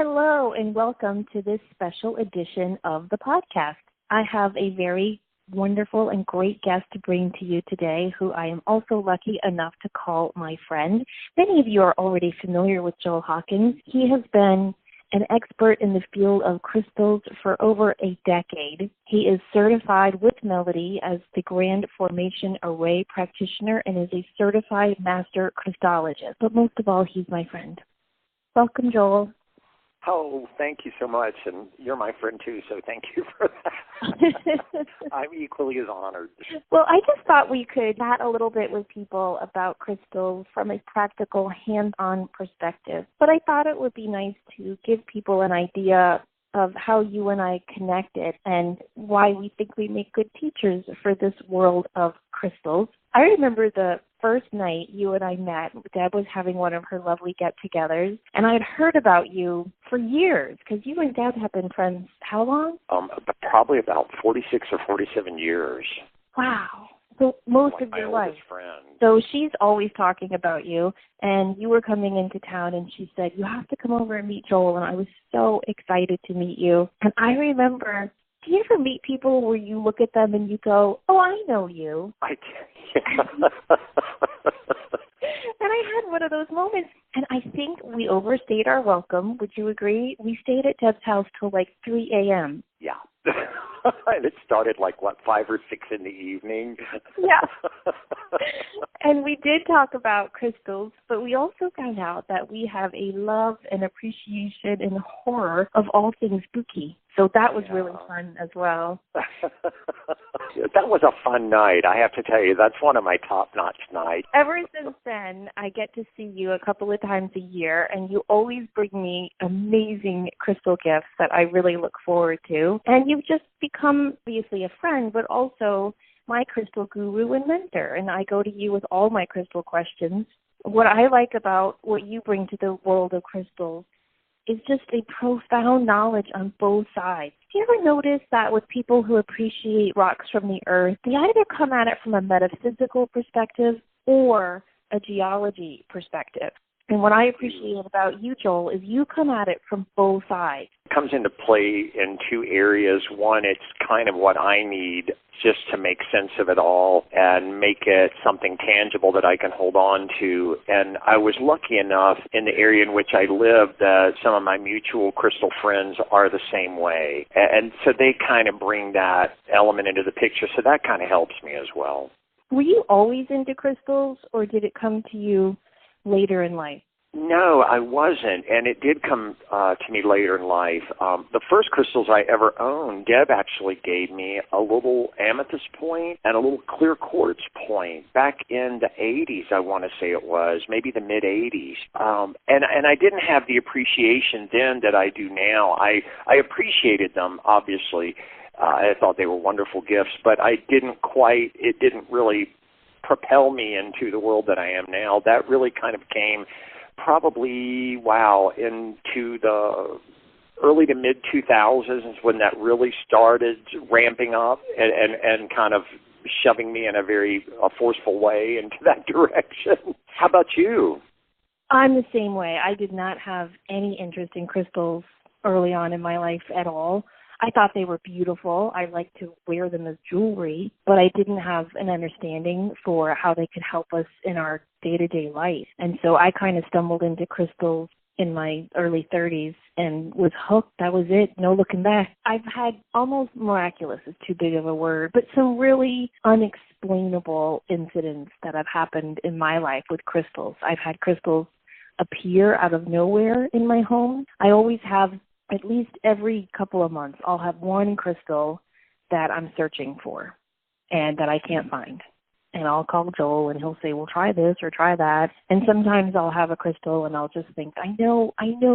Hello, and welcome to this special edition of the podcast. I have a very wonderful and great guest to bring to you today, who I am also lucky enough to call my friend. Many of you are already familiar with Joel Hawkins. He has been an expert in the field of crystals for over a decade. He is certified with Melody as the Grand Formation Array Practitioner and is a certified master crystallologist. But most of all, he's my friend. Welcome, Joel. Oh, thank you so much, and you're my friend too, so thank you for that. I'm equally as honored. Well, I just thought we could chat a little bit with people about crystals from a practical, hands-on perspective. But I thought it would be nice to give people an idea of how you and I connected and why we think we make good teachers for this world of crystals. I remember the first night you and I met. Deb was having one of her lovely get-togethers, and I had heard about you for years because you and Deb have been friends how long? Probably about 46 or 47 years. Wow. So most of your life. Friend. So she's always talking about you, and you were coming into town, and she said, you have to come over and meet Joel, and I was so excited to meet you. And I remember, do you ever meet people where you look at them and you go, oh, I know you? I did. And I had one of those moments, and I think we overstayed our welcome. Would you agree? We stayed at Deb's house till like 3 a.m. Yeah. And it started 5 or 6 in the evening? Yeah. And we did talk about crystals, but we also found out that we have a love and appreciation and horror of all things spooky. So that was really fun as well. That was a fun night. I have to tell you, that's one of my top-notch nights. Ever since then, I get to see you a couple of times a year, and you always bring me amazing crystal gifts that I really look forward to. And you've just become, obviously, a friend, but also my crystal guru and mentor. And I go to you with all my crystal questions. What I like about what you bring to the world of crystals is just a profound knowledge on both sides. Do you ever notice that with people who appreciate rocks from the earth, they either come at it from a metaphysical perspective or a geology perspective? And what I appreciate about you, Joel, is you come at it from both sides. It comes into play in two areas. One, it's kind of what I need just to make sense of it all and make it something tangible that I can hold on to. And I was lucky enough in the area in which I live that some of my mutual crystal friends are the same way. And so they kind of bring that element into the picture. So that kind of helps me as well. Were you always into crystals, or did it come to you later in life? No, I wasn't, and it did come to me later in life. The first crystals I ever owned, Deb actually gave me a little amethyst point and a little clear quartz point back in the 80s, I want to say it was, maybe the mid-80s. And I didn't have the appreciation then that I do now. I appreciated them, obviously. I thought they were wonderful gifts, but it didn't really propel me into the world that I am now. That really kind of came probably, into the early to mid-2000s when that really started ramping up and kind of shoving me in a forceful way into that direction. How about you? I'm the same way. I did not have any interest in crystals early on in my life at all. I thought they were beautiful. I liked to wear them as jewelry, but I didn't have an understanding for how they could help us in our day-to-day life. And so I kind of stumbled into crystals in my early 30s and was hooked. That was it. No looking back. I've had almost miraculous is too big of a word, but some really unexplainable incidents that have happened in my life with crystals. I've had crystals appear out of nowhere in my home. I always have, at least every couple of months, I'll have one crystal that I'm searching for and that I can't find. And I'll call Joel and he'll say, well, try this or try that. And sometimes I'll have a crystal and I'll just think, I know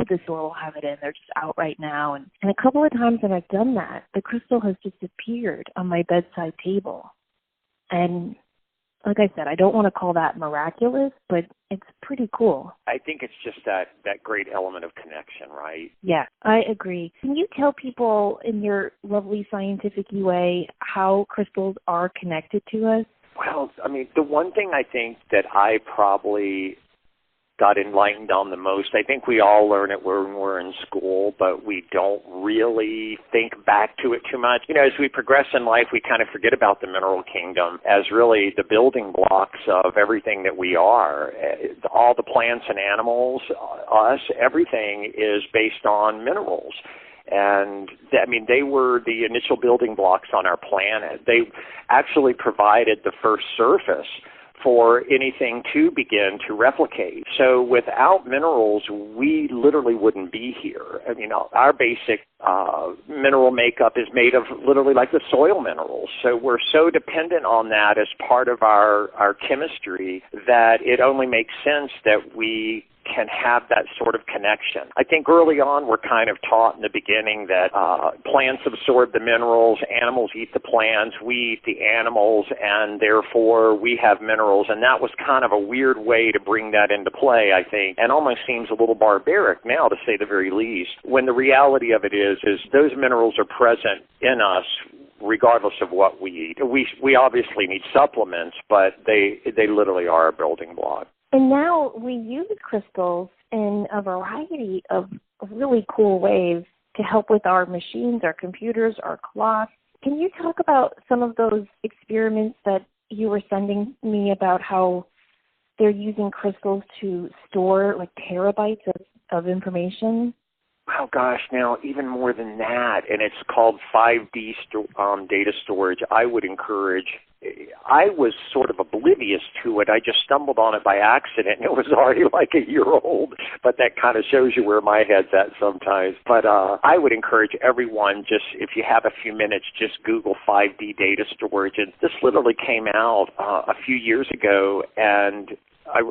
this store will have it in. They're just out right now. And a couple of times that I've done that, the crystal has just appeared on my bedside table. And like I said, I don't want to call that miraculous, but it's pretty cool. I think it's just that great element of connection, right? Yeah, I agree. Can you tell people in your lovely scientific way how crystals are connected to us? Well, I mean, the one thing I think that I probably got enlightened on the most. I think we all learn it when we're in school, but we don't really think back to it too much. You know, as we progress in life, we kind of forget about the mineral kingdom as really the building blocks of everything that we are. All the plants and animals, us, everything is based on minerals. And, they were the initial building blocks on our planet. They actually provided the first surface for anything to begin to replicate. So without minerals, we literally wouldn't be here. Our basic mineral makeup is made of literally like the soil minerals. So we're so dependent on that as part of our chemistry that it only makes sense that we can have that sort of connection. I think early on we're kind of taught in the beginning that plants absorb the minerals, animals eat the plants, we eat the animals, and therefore we have minerals. And that was kind of a weird way to bring that into play, I think, and almost seems a little barbaric now, to say the very least, when the reality of it is those minerals are present in us regardless of what we eat. We obviously need supplements, but they literally are a building block. And now we use crystals in a variety of really cool ways to help with our machines, our computers, our clocks. Can you talk about some of those experiments that you were sending me about how they're using crystals to store like terabytes of information? Oh, gosh, now even more than that, and it's called 5D data storage. I would encourage, I was sort of oblivious to it. I just stumbled on it by accident, and it was already like a year old, but that kind of shows you where my head's at sometimes. But I would encourage everyone, just if you have a few minutes, just Google 5D data storage. And this literally came out a few years ago, and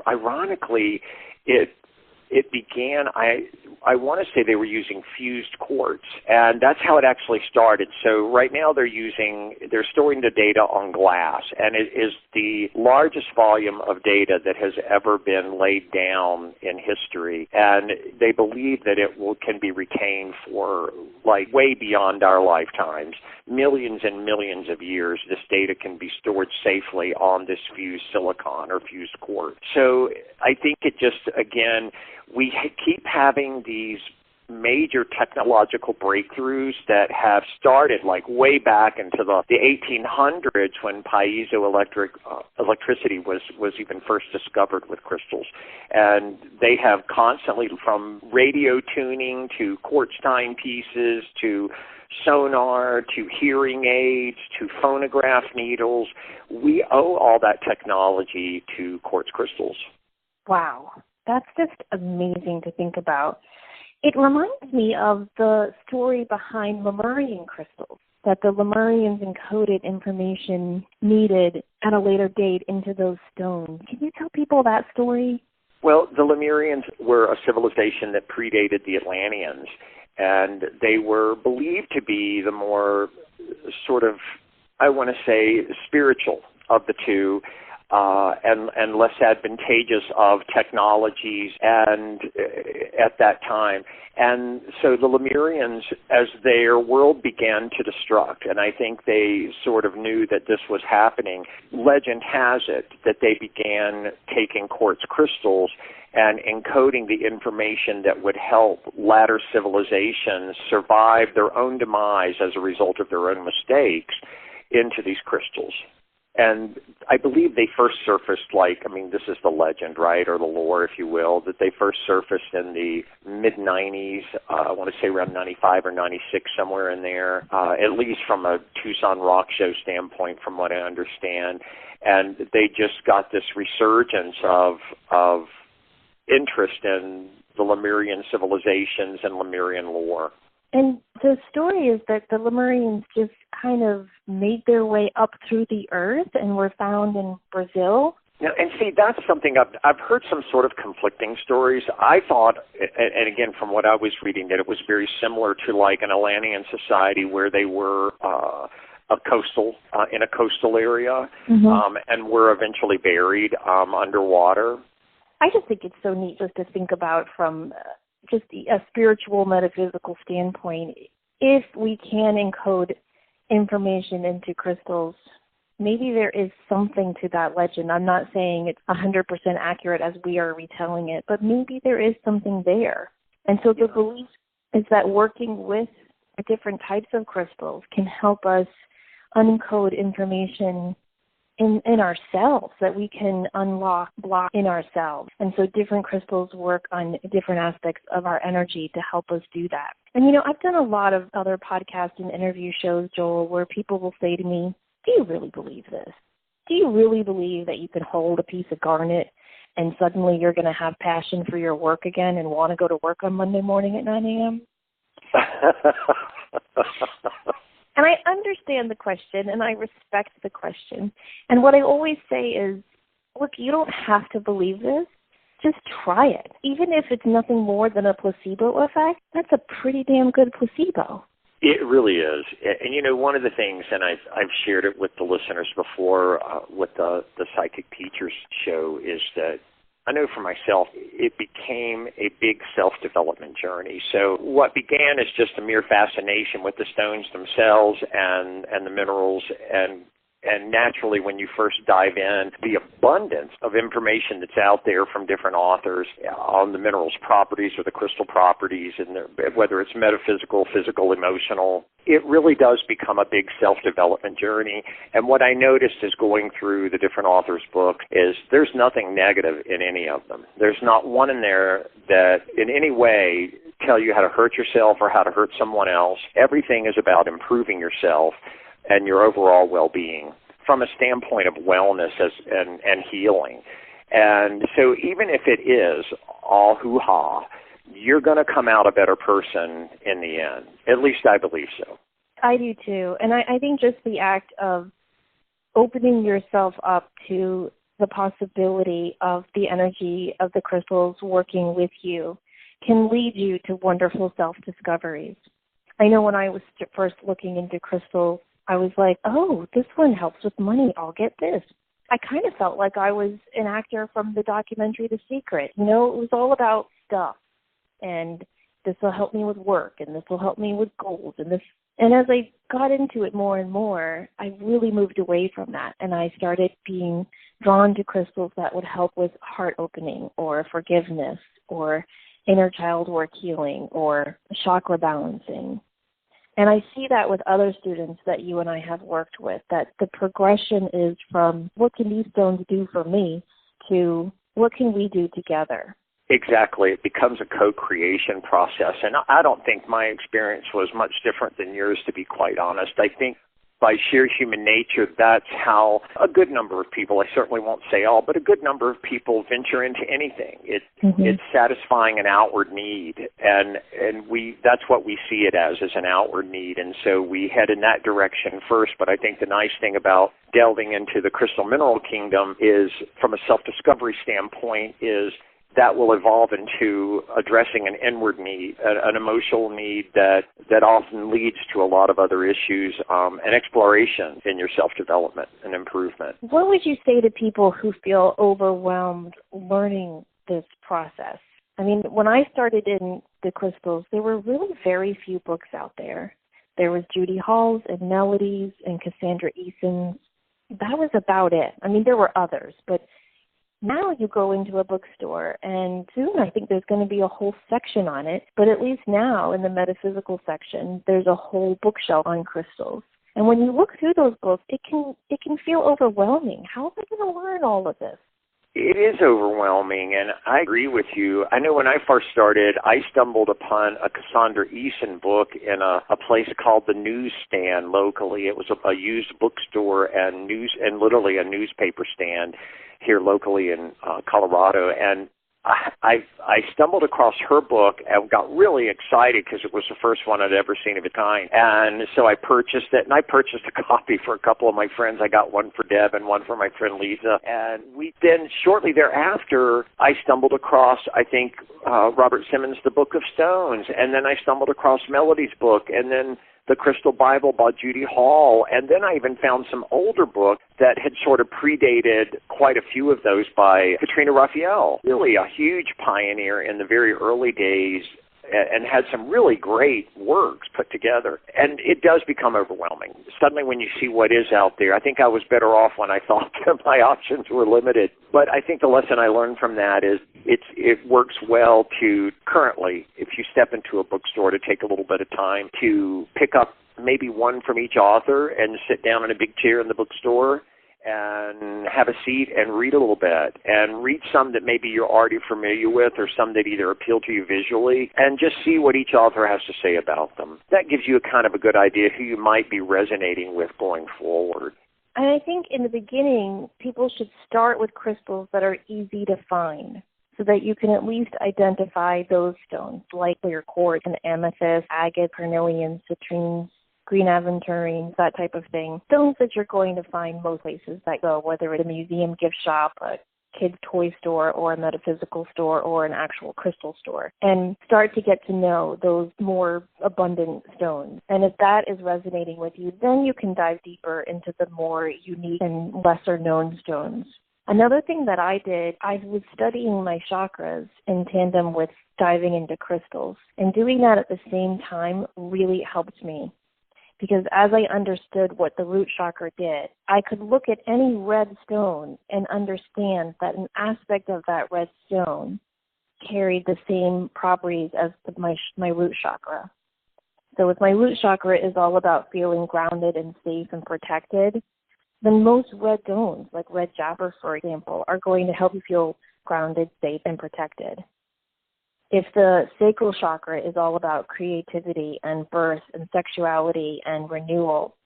ironically, it began, I want to say they were using fused quartz, and that's how it actually started. So right now they're storing the data on glass, and it is the largest volume of data that has ever been laid down in history, and they believe that can be retained for like way beyond our lifetimes. Millions and millions of years, this data can be stored safely on this fused silicon or fused quartz. So I think it just, again, we keep having these major technological breakthroughs that have started like way back into the 1800s when electricity was even first discovered with crystals. And they have constantly, from radio tuning to quartz timepieces to sonar to hearing aids to phonograph needles, we owe all that technology to quartz crystals. Wow. That's just amazing to think about. It reminds me of the story behind Lemurian crystals, that the Lemurians encoded information needed at a later date into those stones. Can you tell people that story? Well, the Lemurians were a civilization that predated the Atlanteans, and they were believed to be the more sort of, I want to say, spiritual of the two. And less advantageous of technologies and at that time. And so the Lemurians, as their world began to destruct, and I think they sort of knew that this was happening, legend has it that they began taking quartz crystals and encoding the information that would help latter civilizations survive their own demise as a result of their own mistakes into these crystals. And I believe they first surfaced this is the legend, right, or the lore, if you will, that they first surfaced in the mid-'90s, I want to say around 95 or 96, somewhere in there, at least from a Tucson rock show standpoint, from what I understand. And they just got this resurgence of interest in the Lemurian civilizations and Lemurian lore. And the story is that the Lemurians just kind of made their way up through the earth and were found in Brazil. Now, and see, that's something I've heard some sort of conflicting stories. I thought, and again, from what I was reading, that it was very similar to like an Atlantean society where they were in a coastal area, and were eventually buried underwater. I just think it's so neat just to think about from just a spiritual, metaphysical standpoint. If we can encode information into crystals, maybe there is something to that legend. I'm not saying it's 100% accurate as we are retelling it, but maybe there is something there. And so the belief is that working with different types of crystals can help us uncode information in ourselves that we can block in ourselves. And so different crystals work on different aspects of our energy to help us do that. And, I've done a lot of other podcasts and interview shows, Joel, where people will say to me, do you really believe this? Do you really believe that you can hold a piece of garnet and suddenly you're going to have passion for your work again and want to go to work on Monday morning at 9 a.m.? And I understand the question, and I respect the question. And what I always say is, look, you don't have to believe this. Just try it. Even if it's nothing more than a placebo effect, that's a pretty damn good placebo. It really is. And, one of the things, and I've shared it with the listeners before with the Psychic Teachers show, is that I know for myself, it became a big self-development journey. So what began as just a mere fascination with the stones themselves and the minerals and naturally, when you first dive in, the abundance of information that's out there from different authors on the minerals' properties or the crystal properties, and whether it's metaphysical, physical, emotional, it really does become a big self-development journey. And what I noticed is going through the different authors' books is there's nothing negative in any of them. There's not one in there that in any way tell you how to hurt yourself or how to hurt someone else. Everything is about improving yourself and your overall well-being from a standpoint of wellness and healing. And so even if it is all hoo-ha, you're going to come out a better person in the end. At least I believe so. I do too. And I think just the act of opening yourself up to the possibility of the energy of the crystals working with you can lead you to wonderful self-discoveries. I know when I was first looking into crystals, I was like, oh, this one helps with money. I'll get this. I kind of felt like I was an actor from the documentary The Secret. It was all about stuff. And this will help me with work, and this will help me with goals. And as I got into it more and more, I really moved away from that. And I started being drawn to crystals that would help with heart opening or forgiveness or inner child work healing or chakra balancing. And I see that with other students that you and I have worked with, that the progression is from what can these stones do for me to what can we do together. Exactly. It becomes a co-creation process. And I don't think my experience was much different than yours, to be quite honest. I think by sheer human nature, that's how a good number of people, I certainly won't say all, but a good number of people venture into anything. It's satisfying an outward need, and that's what we see it as an outward need. And so we head in that direction first. But I think the nice thing about delving into the crystal mineral kingdom is, from a self-discovery standpoint, is that will evolve into addressing an inward need, an emotional need that often leads to a lot of other issues and exploration in your self-development and improvement. What would you say to people who feel overwhelmed learning this process? I mean, when I started in the crystals, there were really very few books out there. There was Judy Hall's and Melody's and Cassandra Eason's. That was about it. I mean, there were others, but now you go into a bookstore, and soon I think there's going to be a whole section on it. But at least now in the metaphysical section, there's a whole bookshelf on crystals. And when you look through those books, it can feel overwhelming. How am I going to learn all of this? It is overwhelming, and I agree with you. I know when I first started, I stumbled upon a Cassandra Eason book in a place called the Newsstand locally. It was a used bookstore and literally a newspaper stand here locally in Colorado, and I stumbled across her book and got really excited because it was the first one I'd ever seen of its kind. And so I purchased it, and I purchased a copy for a couple of my friends. I got one for Deb and one for my friend Lisa. And then shortly thereafter, I stumbled across, I think, Robert Simmons' The Book of Stones. And then I stumbled across Melody's book, and then the Crystal Bible by Judy Hall, and then I even found some older books that had sort of predated quite a few of those by Katrina Raphael, really a huge pioneer in the very early days and had some really great works put together. And it does become overwhelming. Suddenly when you see what is out there, I think I was better off when I thought that my options were limited. But I think the lesson I learned from that is it works well to currently, if you step into a bookstore, to take a little bit of time to pick up maybe one from each author and sit down in a big chair in the bookstore and have a seat and read a little bit, and read some that maybe you're already familiar with or some that either appeal to you visually, and just see what each author has to say about them. That gives you a kind of a good idea who you might be resonating with going forward. And I think in the beginning, people should start with crystals that are easy to find so that you can at least identify those stones, like clear quartz and amethyst, agate, carnelian, citrines, green aventurines, that type of thing. Stones that you're going to find most places that go, whether it's a museum, gift shop, a kid's toy store, or a metaphysical store, or an actual crystal store. And start to get to know those more abundant stones. And if that is resonating with you, then you can dive deeper into the more unique and lesser known stones. Another thing that I did, I was studying my chakras in tandem with diving into crystals. And doing that at the same time really helped me. Because as I understood what the root chakra did, I could look at any red stone and understand that an aspect of that red stone carried the same properties as my root chakra. So if my root chakra is all about feeling grounded and safe and protected, then most red stones, like red jasper, for example, are going to help you feel grounded, safe, and protected. If the sacral chakra is all about creativity and birth and sexuality and renewal,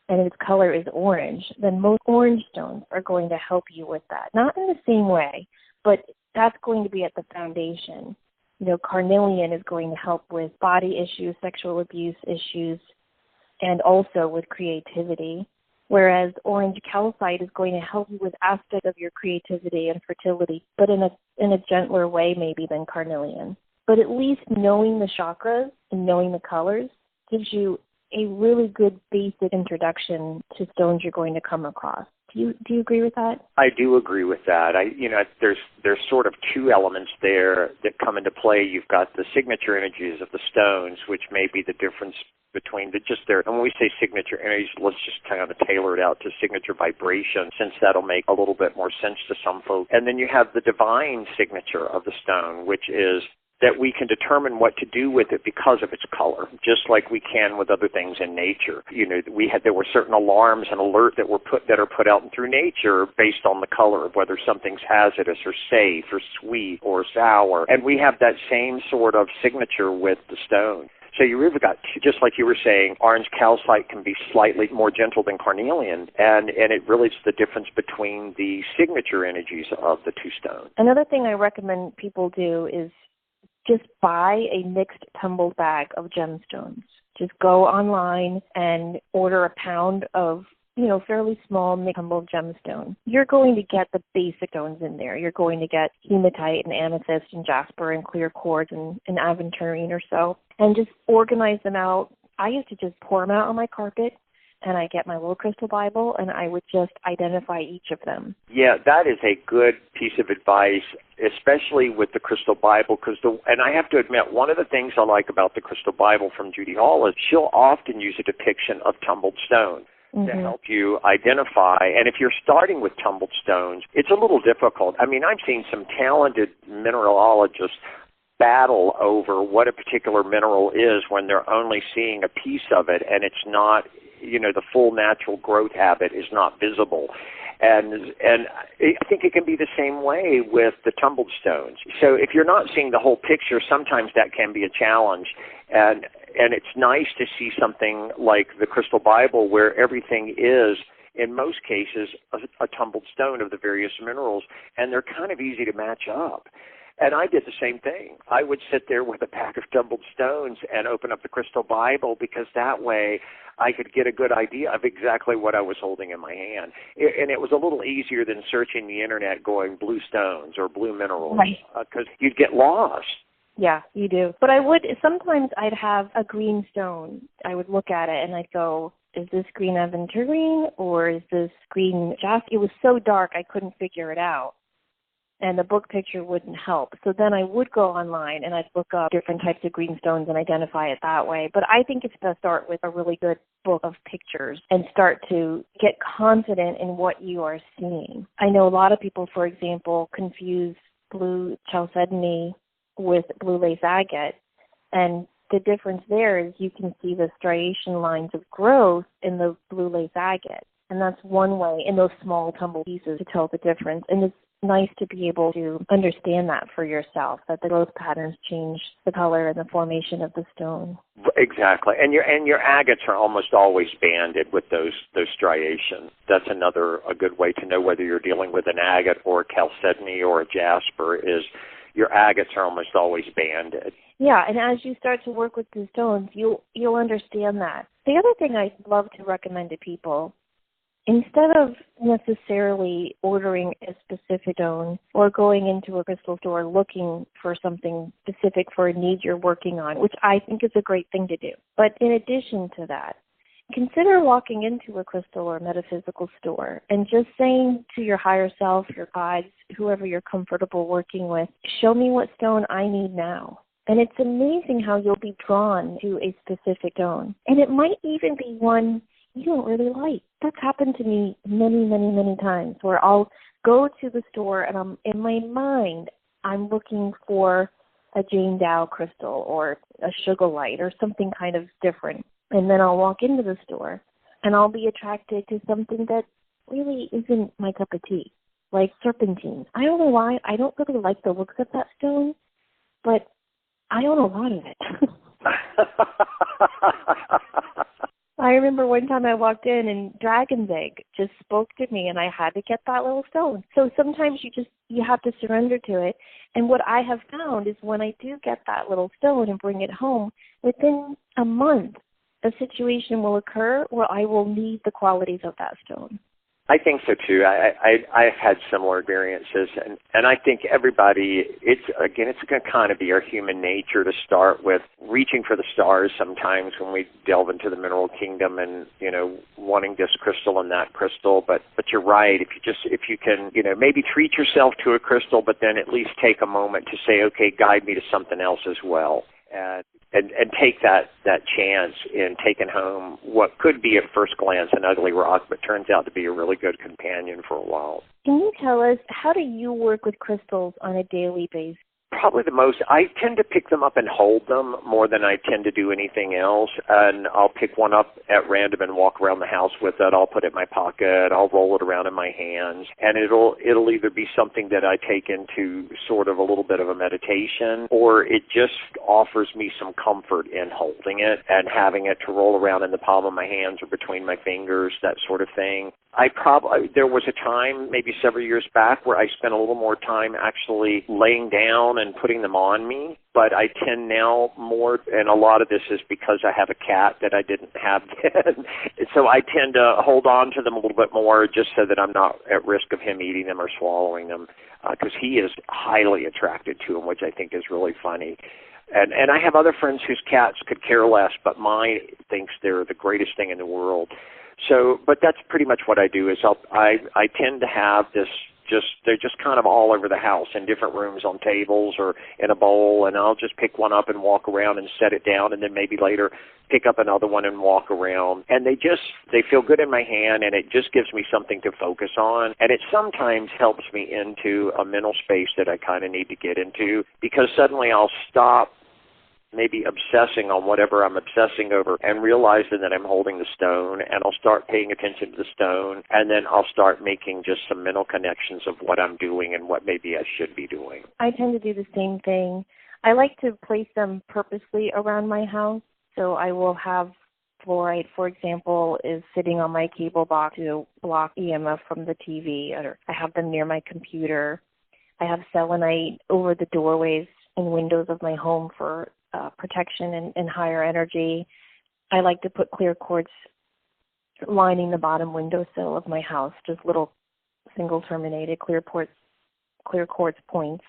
and its color is orange, then most orange stones are going to help you with that. Not in the same way, but that's going to be at the foundation. Carnelian is going to help with body issues, sexual abuse issues, and also with creativity. Whereas orange calcite is going to help you with aspects of your creativity and fertility, but in a gentler way maybe than carnelian. But at least knowing the chakras and knowing the colors gives you a really good basic introduction to stones you're going to come across. Do you agree with that? I do agree with that. There's sort of two elements there that come into play. You've got the signature energies of the stones, which may be the difference between and when we say signature energies, let's just kind of tailor it out to signature vibration, since that'll make a little bit more sense to some folks. And then you have the divine signature of the stone, which is that we can determine what to do with it because of its color, just like we can with other things in nature. There were certain alarms and alerts that are put out through nature based on the color of whether something's hazardous or safe or sweet or sour. And we have that same sort of signature with the stone. So you really got, just like you were saying, orange calcite can be slightly more gentle than carnelian, and it really is the difference between the signature energies of the two stones. Another thing I recommend people do is just buy a mixed tumbled bag of gemstones. Just go online and order a pound of, fairly small mixed tumbled gemstone. You're going to get the basic stones in there. You're going to get hematite and amethyst and jasper and clear quartz and aventurine or so. And just organize them out. I used to just pour them out on my carpet, and I get my little crystal Bible, and I would just identify each of them. Yeah, that is a good piece of advice, especially with the crystal Bible, and I have to admit, one of the things I like about the crystal Bible from Judy Hall is she'll often use a depiction of tumbled stone to help you identify. And if you're starting with tumbled stones, it's a little difficult. I mean, I've seen some talented mineralogists battle over what a particular mineral is when they're only seeing a piece of it, and it's not, the full natural growth habit is not visible. And I think it can be the same way with the tumbled stones. So if you're not seeing the whole picture, sometimes that can be a challenge. And it's nice to see something like the Crystal Bible where everything is, in most cases, a tumbled stone of the various minerals, and they're kind of easy to match up. And I did the same thing. I would sit there with a pack of tumbled stones and open up the Crystal Bible, because that way I could get a good idea of exactly what I was holding in my hand. And it was a little easier than searching the Internet going blue stones or blue minerals, because you'd get lost. Yeah, you do. But sometimes I'd have a green stone. I would look at it and I'd go, is this green aventurine or is this green jasper? It was so dark I couldn't figure it out. and the book picture wouldn't help. So then I would go online and I'd look up different types of green stones and identify it that way. But I think it's best to start with a really good book of pictures and start to get confident in what you are seeing. I know a lot of people, for example, confuse blue chalcedony with blue lace agate, and the difference there is you can see the striation lines of growth in the blue lace agate. And that's one way in those small tumble pieces to tell the difference. And it's nice to be able to understand that for yourself, that the growth patterns change the color and the formation of the stone. Exactly. And your agates are almost always banded with those striations. That's a good way to know whether you're dealing with an agate or a chalcedony or a jasper is your agates are almost always banded. Yeah, and as you start to work with the stones, you'll understand that. The other thing I love to recommend to people, instead of necessarily ordering a specific stone or going into a crystal store looking for something specific for a need you're working on, which I think is a great thing to do. But in addition to that, consider walking into a crystal or metaphysical store and just saying to your higher self, your guides, whoever you're comfortable working with, show me what stone I need now. And it's amazing how you'll be drawn to a specific stone. And it might even be one you don't really like. That's happened to me many, many, many times where I'll go to the store and in my mind, I'm looking for a Jane Dow crystal or a sugilite or something kind of different. And then I'll walk into the store and I'll be attracted to something that really isn't my cup of tea, like serpentine. I don't know why. I don't really like the looks of that stone, but I own a lot of it. I remember one time I walked in and dragon's egg just spoke to me and I had to get that little stone. So sometimes you have to surrender to it. And what I have found is when I do get that little stone and bring it home, within a month, a situation will occur where I will need the qualities of that stone. I think so too. I've had similar experiences, and I think everybody, it's going to kind of be our human nature to start with reaching for the stars sometimes when we delve into the mineral kingdom and, wanting this crystal and that crystal. But you're right. If you can, maybe treat yourself to a crystal, but then at least take a moment to say, okay, guide me to something else as well. And take that chance in taking home what could be at first glance an ugly rock, but turns out to be a really good companion for a while. Can you tell us, how do you work with crystals on a daily basis? Probably the most. I tend to pick them up and hold them more than I tend to do anything else. And I'll pick one up at random and walk around the house with it. I'll put it in my pocket. I'll roll it around in my hands. And it'll either be something that I take into sort of a little bit of a meditation, or it just offers me some comfort in holding it and having it to roll around in the palm of my hands or between my fingers, that sort of thing. There was a time, maybe several years back, where I spent a little more time actually laying down and putting them on me, but I tend now more, and a lot of this is because I have a cat that I didn't have then, so I tend to hold on to them a little bit more just so that I'm not at risk of him eating them or swallowing them, because he is highly attracted to them, which I think is really funny. And I have other friends whose cats could care less, but mine thinks they're the greatest thing in the world. So, but that's pretty much what I do is I tend to have this they're just kind of all over the house in different rooms on tables or in a bowl, and I'll just pick one up and walk around and set it down, and then maybe later pick up another one and walk around. And they feel good in my hand, and it just gives me something to focus on. And it sometimes helps me into a mental space that I kind of need to get into, because suddenly I'll stop maybe obsessing on whatever I'm obsessing over and realizing that I'm holding the stone, and I'll start paying attention to the stone, and then I'll start making just some mental connections of what I'm doing and what maybe I should be doing. I tend to do the same thing. I like to place them purposely around my house, so I will have fluorite, for example, is sitting on my cable box to block EMF from the TV, or I have them near my computer. I have selenite over the doorways and windows of my home for protection and higher energy. I like to put clear quartz lining the bottom windowsill of my house, just little single terminated clear quartz points.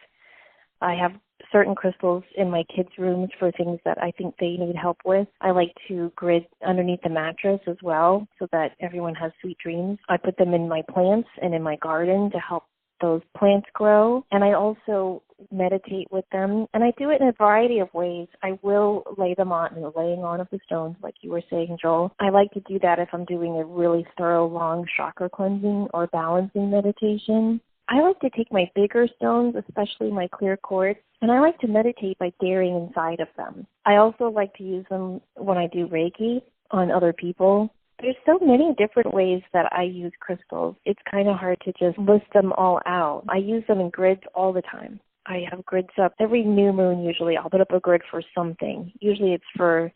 I have certain crystals in my kids' rooms for things that I think they need help with. I like to grid underneath the mattress as well so that everyone has sweet dreams. I put them in my plants and in my garden to help those plants grow. And I also meditate with them. And I do it in a variety of ways. I will lay them on, laying on of the stones, like you were saying, Joel. I like to do that if I'm doing a really thorough, long chakra cleansing or balancing meditation. I like to take my bigger stones, especially my clear quartz, and I like to meditate by daring inside of them. I also like to use them when I do Reiki on other people. There's so many different ways that I use crystals. It's kind of hard to just list them all out. I use them in grids all the time. I have grids up every new moon usually. I'll put up a grid for something. Usually it's for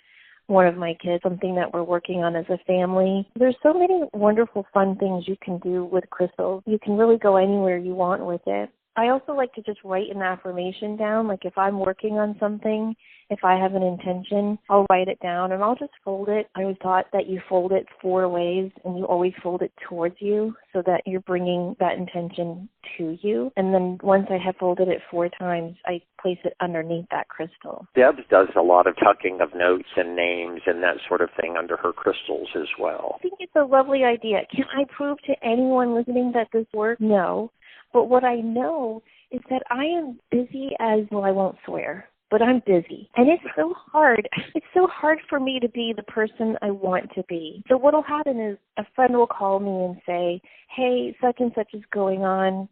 one of my kids, something that we're working on as a family. There's so many wonderful, fun things you can do with crystals. You can really go anywhere you want with it. I also like to just write an affirmation down. Like if I'm working on something, if I have an intention, I'll write it down and I'll just fold it. I was taught that you fold it 4 ways and you always fold it towards you so that you're bringing that intention to you. And then once I have folded it 4 times, I place it underneath that crystal. Deb does a lot of tucking of notes and names and that sort of thing under her crystals as well. I think it's a lovely idea. Can I prove to anyone listening that this works? No. But what I know is that I am busy as, well, I won't swear, but I'm busy. And it's so hard. It's so hard for me to be the person I want to be. So what will happen is a friend will call me and say, hey, such and such is going on.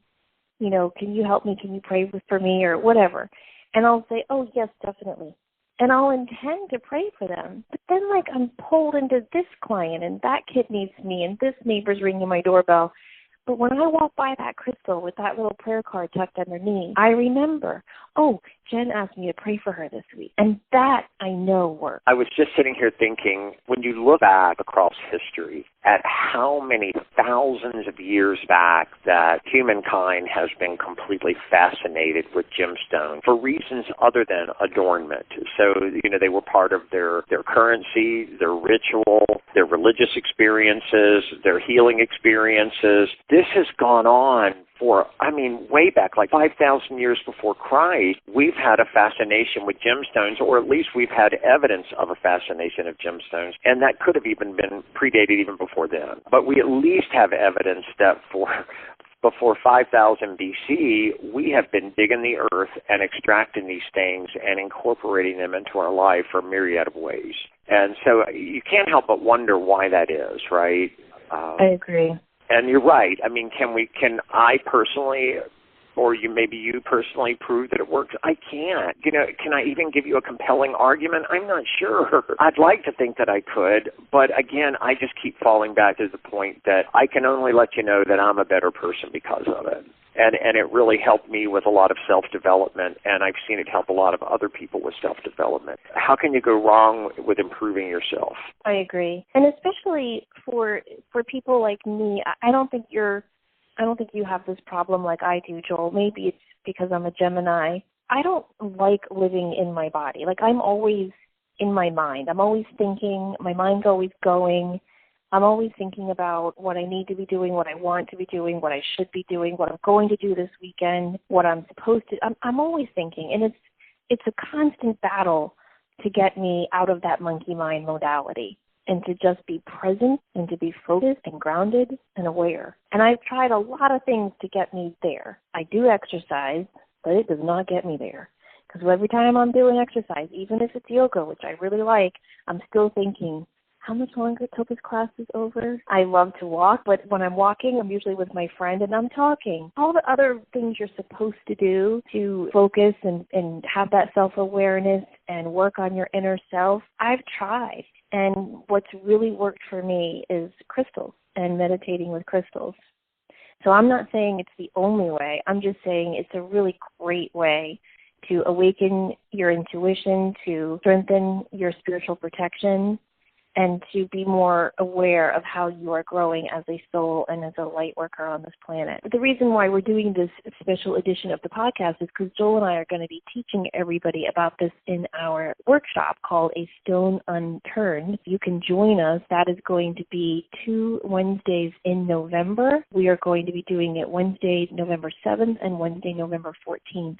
You know, can you help me? Can you pray for me or whatever? And I'll say, oh, yes, definitely. And I'll intend to pray for them. But then, like, I'm pulled into this client and that kid needs me and this neighbor's ringing my doorbell. But when I walk by that crystal with that little prayer card tucked underneath, I remember, oh, Jen asked me to pray for her this week. And that I know works. I was just sitting here thinking, when you look back across history at how many thousands of years back that humankind has been completely fascinated with gemstones for reasons other than adornment. So, they were part of their currency, their ritual, their religious experiences, their healing experiences. This has gone on for, way back, like 5,000 years before Christ. We've had a fascination with gemstones, or at least we've had evidence of a fascination of gemstones, and that could have even been predated even before then. But we at least have evidence that before 5000 BC, we have been digging the earth and extracting these things and incorporating them into our life for a myriad of ways. And so you can't help but wonder why that is, right? I agree. And you're right. Can I personally, or maybe you personally, prove that it works? I can't. Can I even give you a compelling argument? I'm not sure. I'd like to think that I could, but again, I just keep falling back to the point that I can only let you know that I'm a better person because of it. And it really helped me with a lot of self-development, and I've seen it help a lot of other people with self-development. How can you go wrong with improving yourself? I agree. And especially for people like me, I don't think you have this problem like I do, Joel. Maybe it's because I'm a Gemini. I don't like living in my body. Like, I'm always in my mind. I'm always thinking. My mind's always going. I'm always thinking about what I need to be doing, what I want to be doing, what I should be doing, what I'm going to do this weekend, what I'm supposed to. I'm always thinking, and it's a constant battle to get me out of that monkey mind modality and to just be present and to be focused and grounded and aware. And I've tried a lot of things to get me there. I do exercise, but it does not get me there. Because every time I'm doing exercise, even if it's yoga, which I really like, I'm still thinking, how much longer till this class is over? I love to walk, but when I'm walking, I'm usually with my friend and I'm talking. All the other things you're supposed to do to focus and have that self-awareness and work on your inner self, I've tried. And what's really worked for me is crystals and meditating with crystals. So I'm not saying it's the only way. I'm just saying it's a really great way to awaken your intuition, to strengthen your spiritual protection, and to be more aware of how you are growing as a soul and as a light worker on this planet. The reason why we're doing this special edition of the podcast is because Joel and I are going to be teaching everybody about this in our workshop called A Stone Unturned. You can join us. That is going to be 2 Wednesdays in November. We are going to be doing it Wednesday, November 7th and Wednesday, November 14th.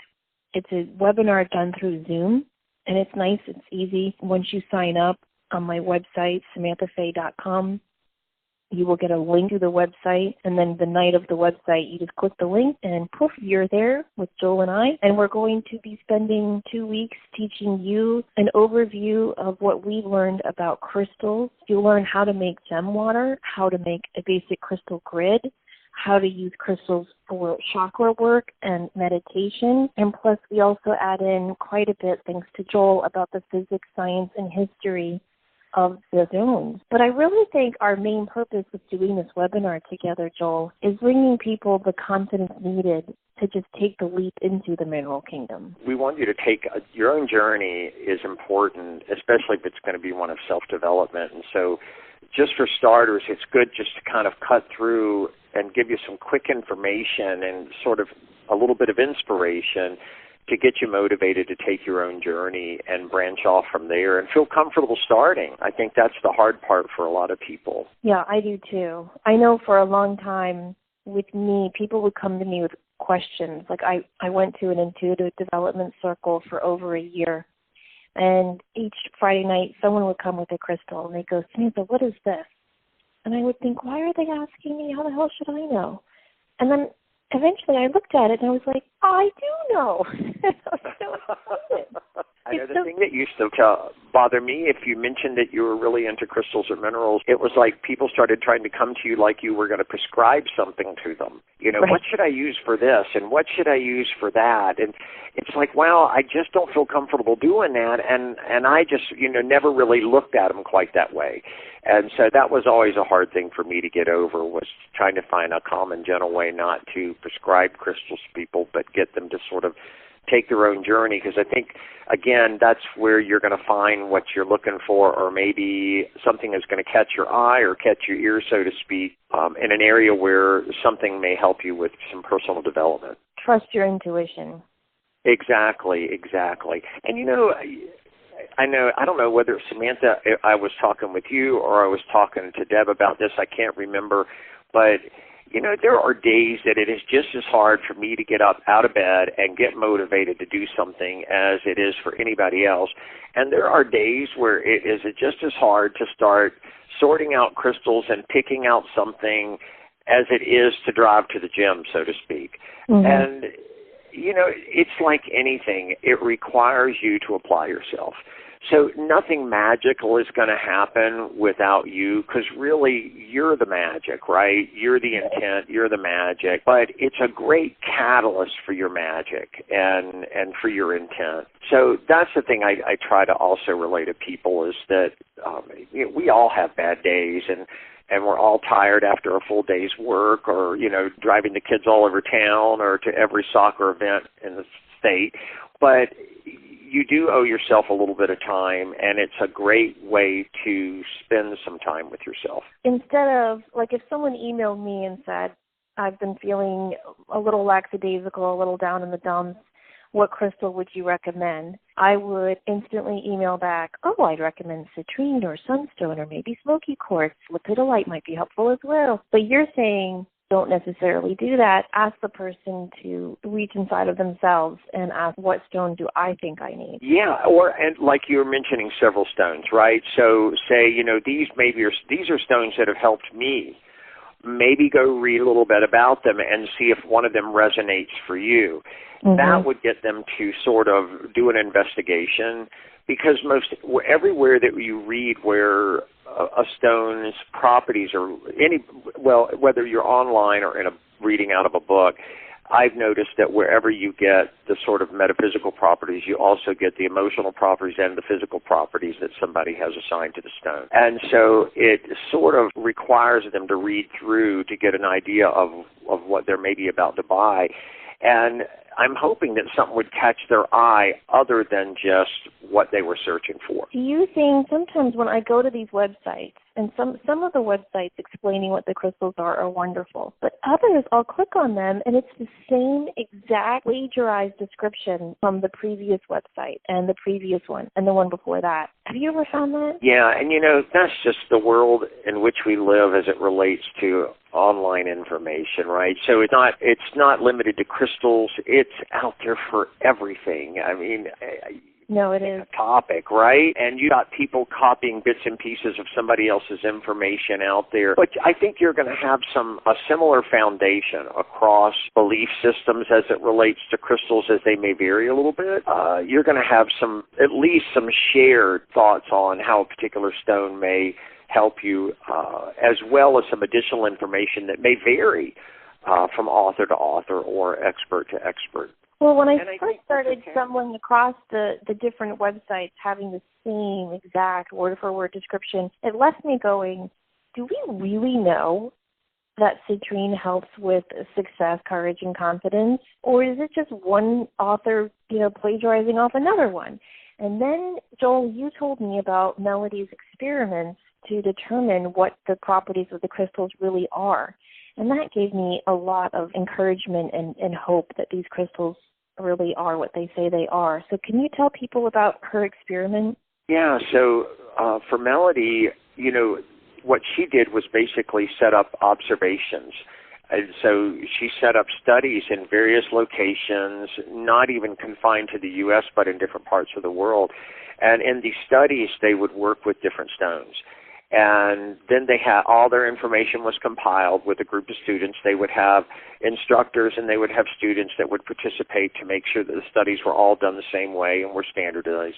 It's a webinar done through Zoom, and it's nice. It's easy. Once you sign up, on my website, samanthafay.com, You will get a link to the website, and then the night of the website, you just click the link, and poof, you're there with Joel and I. And we're going to be spending 2 weeks teaching you an overview of what we've learned about crystals. You'll learn how to make gem water, how to make a basic crystal grid, how to use crystals for chakra work and meditation. And plus, we also add in quite a bit, thanks to Joel, about the physics, science, and history of the zones. But I really think our main purpose with doing this webinar together, Joel, is bringing people the confidence needed to just take the leap into the mineral kingdom. We want you to take your own journey is important, especially if it's going to be one of self-development. And so just for starters, it's good just to kind of cut through and give you some quick information and sort of a little bit of inspiration to get you motivated to take your own journey and branch off from there and feel comfortable starting. I think that's the hard part for a lot of people. Yeah, I do too. I know for a long time with me, people would come to me with questions. Like I went to an intuitive development circle for over a year, and each Friday night someone would come with a crystal and they'd go, Samantha, what is this? And I would think, why are they asking me? How the hell should I know? And then eventually I looked at it and I was like, I do know. I know the thing that used to bother me, if you mentioned that you were really into crystals or minerals, it was like people started trying to come to you like you were going to prescribe something to them. You know, right. What should I use for this and what should I use for that? And it's like, well, I just don't feel comfortable doing that. And I just, never really looked at them quite that way. And so that was always a hard thing for me to get over, was trying to find a common, gentle way not to prescribe crystals to people, but get them to sort of take their own journey. Because I think, again, that's where you're going to find what you're looking for, or maybe something is going to catch your eye or catch your ear, so to speak, in an area where something may help you with some personal development. Trust your intuition. Exactly. And, I don't know whether, Samantha, I was talking with you or I was talking to Deb about this. I can't remember. But, there are days that it is just as hard for me to get up out of bed and get motivated to do something as it is for anybody else. And there are days where it is just as hard to start sorting out crystals and picking out something as it is to drive to the gym, so to speak. Mm-hmm. And it's like anything. It requires you to apply yourself. So nothing magical is going to happen without you, because really you're the magic, right? You're the intent, you're the magic. But it's a great catalyst for your magic and for your intent. So that's the thing I try to also relay to people, is that we all have bad days, and we're all tired after a full day's work, or, driving the kids all over town or to every soccer event in the state. But you do owe yourself a little bit of time, and it's a great way to spend some time with yourself. Instead of, like, if someone emailed me and said, I've been feeling a little lackadaisical, a little down in the dumps, what crystal would you recommend? I would instantly email back, I'd recommend citrine or sunstone or maybe smoky quartz. Lepidolite might be helpful as well. But you're saying don't necessarily do that. Ask the person to reach inside of themselves and ask, what stone do I think I need? Yeah, and like you were mentioning several stones, right? So say, these are stones that have helped me. Maybe go read a little bit about them and see if one of them resonates for you. Mm-hmm. That would get them to sort of do an investigation, because everywhere that you read where a stone's properties are whether you're online or in a reading out of a book, I've noticed that wherever you get the sort of metaphysical properties, you also get the emotional properties and the physical properties that somebody has assigned to the stone. And so it sort of requires them to read through to get an idea of what they're maybe about to buy. And I'm hoping that something would catch their eye other than just what they were searching for. Do you think sometimes when I go to these websites, and some of the websites explaining what the crystals are wonderful, but others, I'll click on them and it's the same exact plagiarized description from the previous website and the previous one and the one before that. Have you ever found that? Yeah, and that's just the world in which we live as it relates to online information, right? So it's not limited to crystals. It's out there for everything. I mean, No, it is. Topic, right? And you got people copying bits and pieces of somebody else's information out there. But I think you're going to have a similar foundation across belief systems as it relates to crystals, as they may vary a little bit. You're going to have at least some shared thoughts on how a particular stone may help you, as well as some additional information that may vary from author to author or expert to expert. Well, when I first started stumbling across the different websites having the same exact word-for-word description, it left me going, do we really know that citrine helps with success, courage, and confidence? Or is it just one author, plagiarizing off another one? And then, Joel, you told me about Melody's experiments to determine what the properties of the crystals really are. And that gave me a lot of encouragement and hope that these crystals really are what they say they are. So can you tell people about her experiment? Yeah, so for Melody, what she did was basically set up observations. And so she set up studies in various locations, not even confined to the U.S., but in different parts of the world. And in these studies, they would work with different stones. And then they had all their information was compiled with a group of students. They would have instructors and they would have students that would participate to make sure that the studies were all done the same way and were standardized.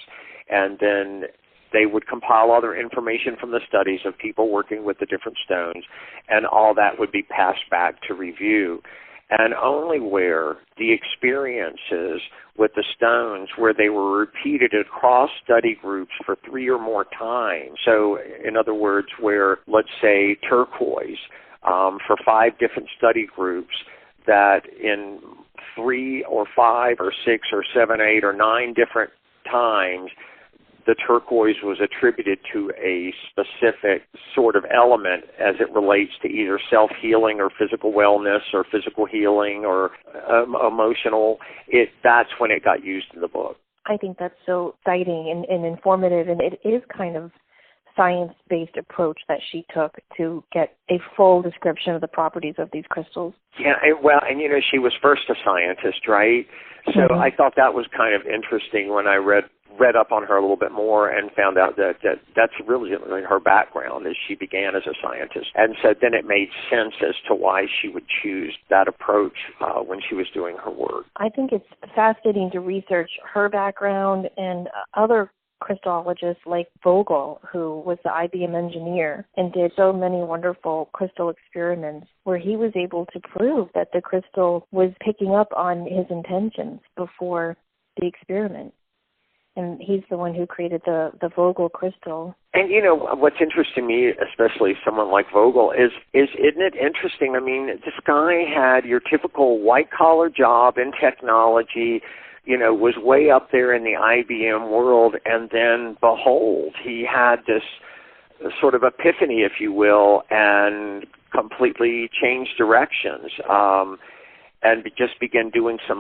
And then they would compile all their information from the studies of people working with the different stones, and all that would be passed back to review. And only where the experiences with the stones, where they were repeated across study groups for 3 or more times. So, in other words, where, let's say, turquoise, for 5 different study groups, that in 3 or 5 or 6 or 7, 8 or 9 different times, the turquoise was attributed to a specific sort of element as it relates to either self-healing or physical wellness or physical healing or emotional. That's when it got used in the book. I think that's so exciting and informative, and it is kind of science-based approach that she took to get a full description of the properties of these crystals. Yeah, well, and she was first a scientist, right? So I thought that was kind of interesting when I read up on her a little bit more and found out that that's really her background, is she began as a scientist. And so then it made sense as to why she would choose that approach when she was doing her work. I think it's fascinating to research her background and other crystallogists like Vogel, who was the IBM engineer and did so many wonderful crystal experiments where he was able to prove that the crystal was picking up on his intentions before the experiment. And he's the one who created the Vogel crystal. And what's interesting to me, especially someone like Vogel, is isn't it interesting? I mean, this guy had your typical white-collar job in technology, was way up there in the IBM world, and then, behold, he had this sort of epiphany, if you will, and completely changed directions. And just began doing some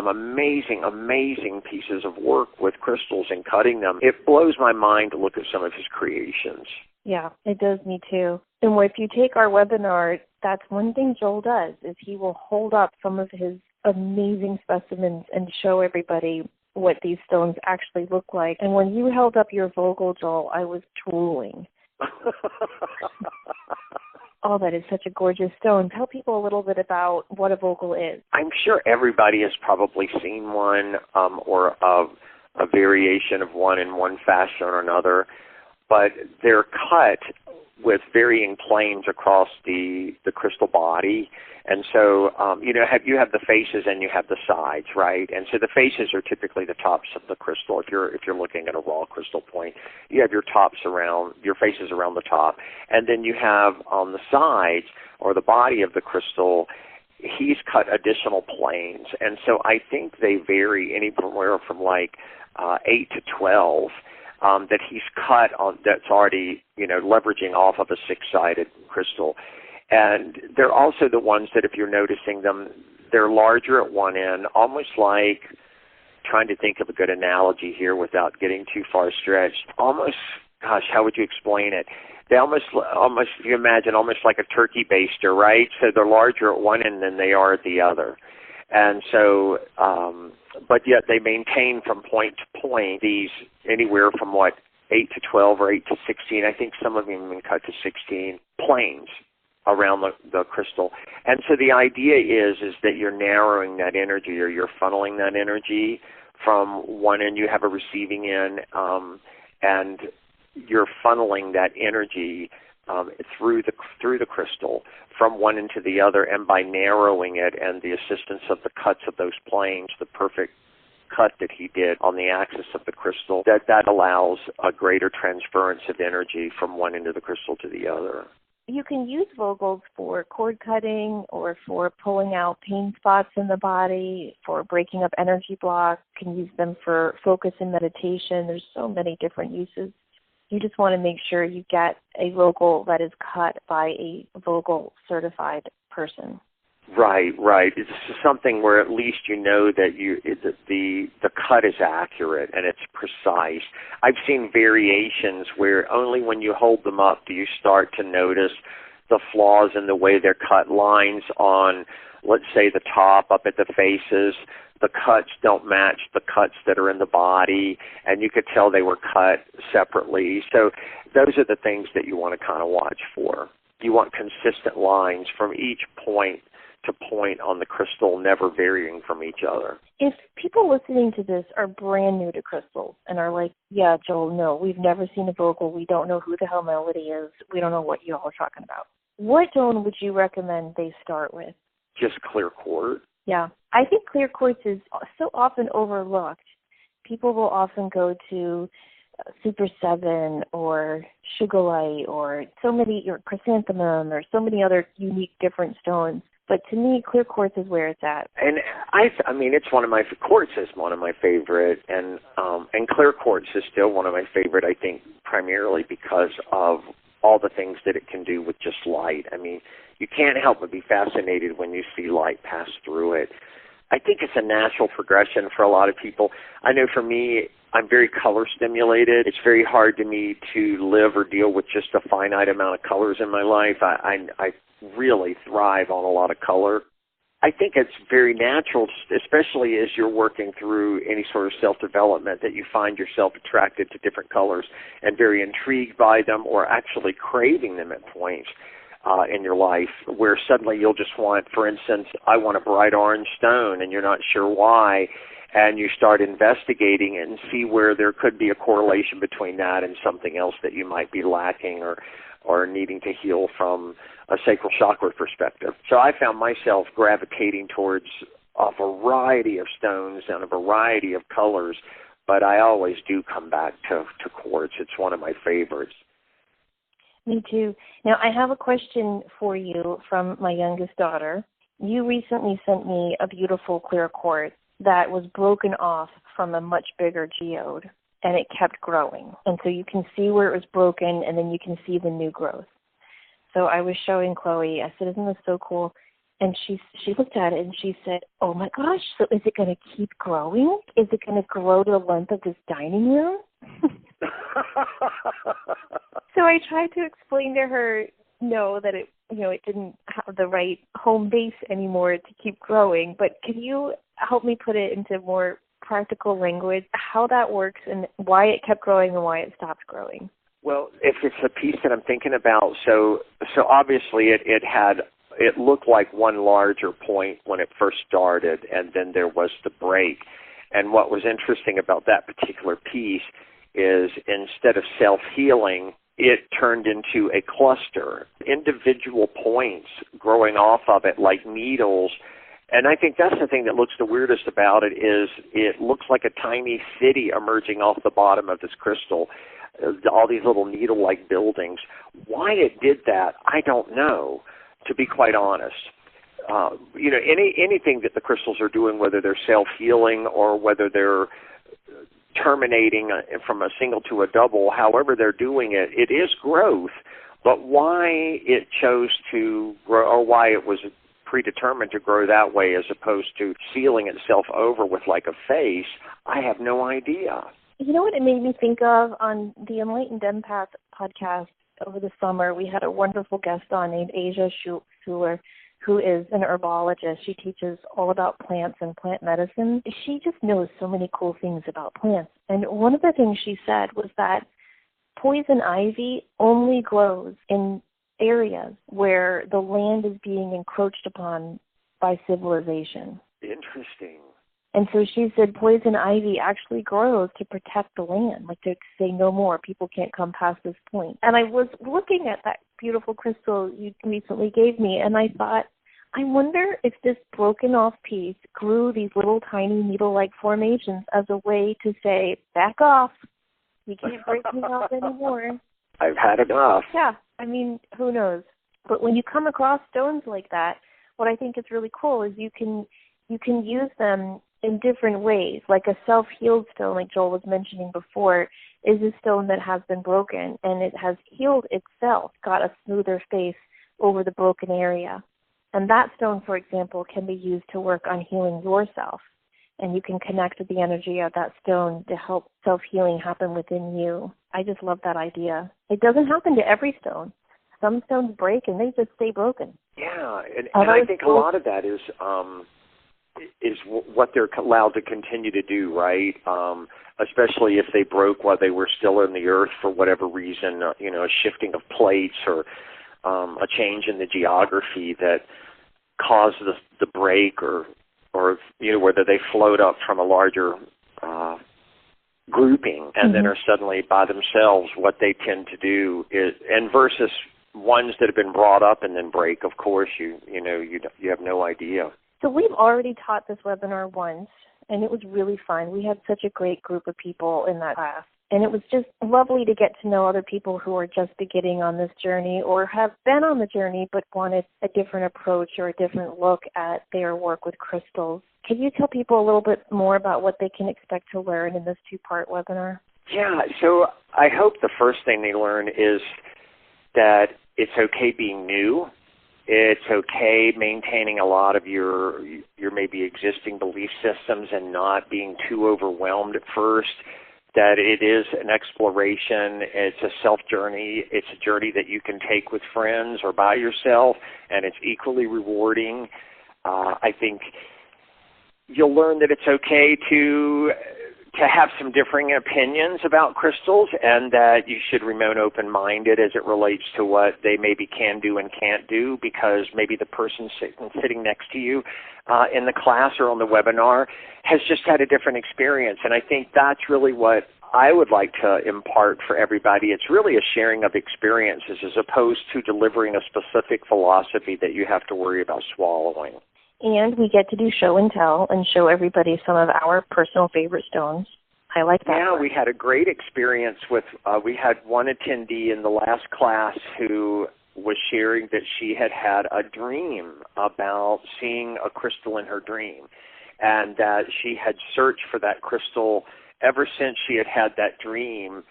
amazing pieces of work with crystals and cutting them. It blows my mind to look at some of his creations. Yeah, it does me too. And if you take our webinar, that's one thing Joel does, is he will hold up some of his amazing specimens and show everybody what these stones actually look like. And when you held up your Vogel, Joel, I was drooling. Oh, that is such a gorgeous stone. Tell people a little bit about what a Vogel is. I'm sure everybody has probably seen one or a variation of one in one fashion or another, but they're cut with varying planes across the crystal body. And so, you have the faces and you have the sides, right? And so the faces are typically the tops of the crystal. If you're looking at a raw crystal point, you have your faces around the top, and then you have on the sides or the body of the crystal, he's cut additional planes. And so I think they vary anywhere from like 8 to 12. That he's cut on, that's already, leveraging off of a 6-sided crystal. And they're also the ones that, if you're noticing them, they're larger at one end, almost like, trying to think of a good analogy here without getting too far stretched, almost, how would you explain it? They almost, you imagine, almost like a turkey baster, right? So they're larger at one end than they are at the other. And so, but yet they maintain from point to point these anywhere from 8 to 12 or 8 to 16, I think some of them even cut to 16 planes around the crystal. And so the idea is that you're narrowing that energy, or you're funneling that energy from one end. You have a receiving end, and you're funneling that energy through the crystal from one end to the other, and by narrowing it and the assistance of the cuts of those planes, the perfect cut that he did on the axis of the crystal, that allows a greater transference of energy from one end of the crystal to the other. You can use Vogels for cord cutting or for pulling out pain spots in the body, for breaking up energy blocks. You can use them for focus and meditation. There's so many different uses. You just want to make sure you get a Vogel that is cut by a Vogel certified person. Right. It's something where at least you know that the cut is accurate and it's precise. I've seen variations where only when you hold them up do you start to notice the flaws in the way they're cut. Lines on, let's say, the top up at the faces, the cuts don't match the cuts that are in the body, and you could tell they were cut separately. So those are the things that you want to kind of watch for. You want consistent lines from each point to point on the crystal, never varying from each other. If people listening to this are brand new to crystals and are like, yeah, Joel, no, we've never seen a Vogel, we don't know who the hell Melody is, we don't know what you all are talking about, what stone would you recommend they start with? Just clear quartz. Yeah. I think clear quartz is so often overlooked. People will often go to Super 7 or Sugarlight or chrysanthemum or so many other unique different stones. But to me, clear quartz is where it's at. And I mean, it's quartz is one of my favorite, and clear quartz is still one of my favorite, I think, primarily because of all the things that it can do with just light. I mean, you can't help but be fascinated when you see light pass through it. I think it's a natural progression for a lot of people. I know for me, I'm very color stimulated. It's very hard to me to live or deal with just a finite amount of colors in my life. I really thrive on a lot of color. I think it's very natural, especially as you're working through any sort of self-development, that you find yourself attracted to different colors and very intrigued by them, or actually craving them at points in your life, where suddenly you'll just want, for instance, I want a bright orange stone, and you're not sure why, and you start investigating it and see where there could be a correlation between that and something else that you might be lacking or needing to heal from a sacral chakra perspective. So I found myself gravitating towards a variety of stones and a variety of colors, but I always do come back to quartz. It's one of my favorites. Me too. Now, I have a question for you from my youngest daughter. You recently sent me a beautiful clear quartz that was broken off from a much bigger geode, and it kept growing. And so you can see where it was broken, and then you can see the new growth. So I was showing Chloe, I said, isn't this so cool? And she looked at it, and she said, oh, my gosh, so is it going to keep growing? Is it going to grow to the length of this dining room? So I tried to explain to her, no, that it didn't have the right home base anymore to keep growing. But can you help me put it into more practical language, how that works and why it kept growing and why it stopped growing? Well, if it's a piece that I'm thinking about, so obviously it looked like one larger point when it first started, and then there was the break. And what was interesting about that particular piece is instead of self-healing, it turned into a cluster, individual points growing off of it like needles. And I think that's the thing that looks the weirdest about it, is it looks like a tiny city emerging off the bottom of this crystal, all these little needle-like buildings. Why it did that, I don't know, to be quite honest. Anything that the crystals are doing, whether they're self-healing or whether they're terminating from a single to a double, however they're doing it, it is growth. But why it chose to grow, or why it was predetermined to grow that way as opposed to sealing itself over with like a face, I have no idea. You know what it made me think of? On the Enlightened Empath podcast over the summer, we had a wonderful guest on named Asia Schuler, who is an herbologist. She teaches all about plants and plant medicine. She just knows so many cool things about plants. And one of the things she said was that poison ivy only grows in areas where the land is being encroached upon by civilization. Interesting. And so she said poison ivy actually grows to protect the land, like to say no more, people can't come past this point. And I was looking at that beautiful crystal you recently gave me, and I thought, I wonder if this broken off piece grew these little tiny needle-like formations as a way to say, back off, you can't break me off anymore. I've had enough. Yeah, I mean, who knows? But when you come across stones like that, what I think is really cool is you can use them in different ways. Like a self-healed stone, like Joel was mentioning before, is a stone that has been broken and it has healed itself, got a smoother face over the broken area. And that stone, for example, can be used to work on healing yourself. And you can connect with the energy of that stone to help self-healing happen within you. I just love that idea. It doesn't happen to every stone. Some stones break and they just stay broken. Yeah, and I think a lot of that is what they're allowed to continue to do, right? Especially if they broke while they were still in the earth for whatever reason, a shifting of plates or a change in the geography that caused the break or whether they float up from a larger grouping and then are suddenly by themselves. What they tend to do is, and versus ones that have been brought up and then break, of course, you have no idea. So we've already taught this webinar once, and it was really fun. We had such a great group of people in that class, and it was just lovely to get to know other people who are just beginning on this journey or have been on the journey but wanted a different approach or a different look at their work with crystals. Can you tell people a little bit more about what they can expect to learn in this two-part webinar? Yeah, so I hope the first thing they learn is that it's okay being new. It's okay maintaining a lot of your maybe existing belief systems and not being too overwhelmed at first, that it is an exploration, it's a self-journey, it's a journey that you can take with friends or by yourself, and it's equally rewarding. I think you'll learn that it's okay to have some differing opinions about crystals and that you should remain open-minded as it relates to what they maybe can do and can't do, because maybe the person sitting next to you in the class or on the webinar has just had a different experience. And I think that's really what I would like to impart for everybody. It's really a sharing of experiences as opposed to delivering a specific philosophy that you have to worry about swallowing. And we get to do show and tell and show everybody some of our personal favorite stones. I like that. Yeah, we had a great experience with, we had one attendee in the last class who was sharing that she had a dream about seeing a crystal in her dream, and that she had searched for that crystal ever since she had that dream,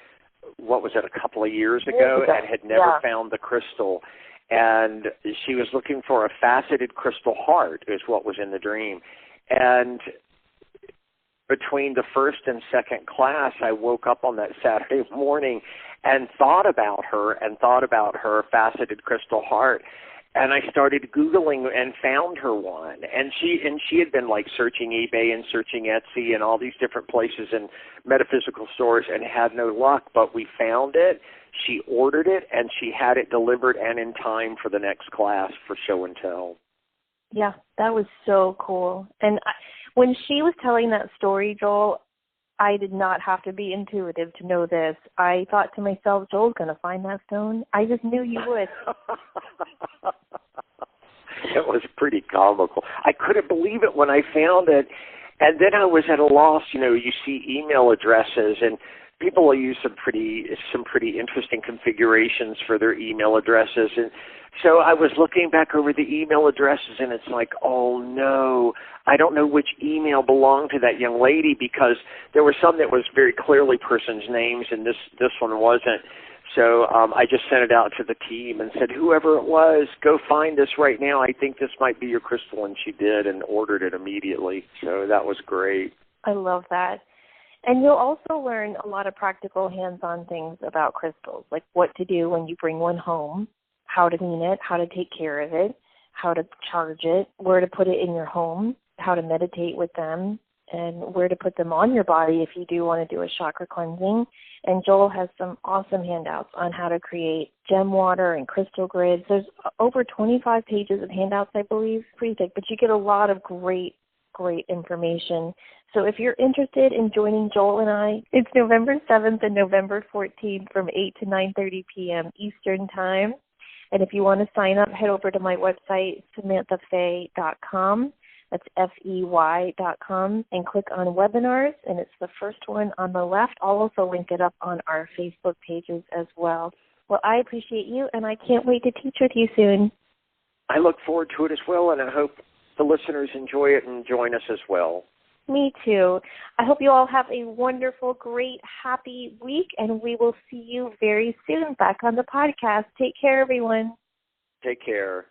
what was it, a couple of years ago, and had never found the crystal. And she was looking for a faceted crystal heart is what was in the dream. And between the first and second class, I woke up on that Saturday morning and thought about her faceted crystal heart. And I started Googling and found her one. And she had been like searching eBay and searching Etsy and all these different places and metaphysical stores and had no luck, but we found it. She ordered it, and she had it delivered and in time for the next class for show and tell. Yeah, that was so cool. And when she was telling that story, Joel, I did not have to be intuitive to know this. I thought to myself, Joel's going to find that stone. I just knew you would. It was pretty comical. I couldn't believe it when I found it. And then I was at a loss. You see email addresses, and people will use some pretty interesting configurations for their email addresses. And so I was looking back over the email addresses, and it's like, oh, no, I don't know which email belonged to that young lady, because there were some that was very clearly persons' names, and this one wasn't. So I just sent it out to the team and said, whoever it was, go find this right now. I think this might be your crystal. And she did and ordered it immediately. So that was great. I love that. And you'll also learn a lot of practical hands-on things about crystals, like what to do when you bring one home, how to clean it, how to take care of it, how to charge it, where to put it in your home, how to meditate with them, and where to put them on your body if you do want to do a chakra cleansing. And Joel has some awesome handouts on how to create gem water and crystal grids. There's over 25 pages of handouts, I believe. Pretty thick, but you get a lot of great information. So if you're interested in joining Joel and I, it's November 7th and November 14th from 8 to 9:30 p.m. Eastern Time. And if you want to sign up, head over to my website, SamanthaFay.com. That's FEY.com, and click on webinars, and it's the first one on the left. I'll also link it up on our Facebook pages as well. Well, I appreciate you, and I can't wait to teach with you soon. I look forward to it as well, and I hope the listeners enjoy it and join us as well. Me too. I hope you all have a wonderful, great, happy week, and we will see you very soon back on the podcast. Take care, everyone. Take care.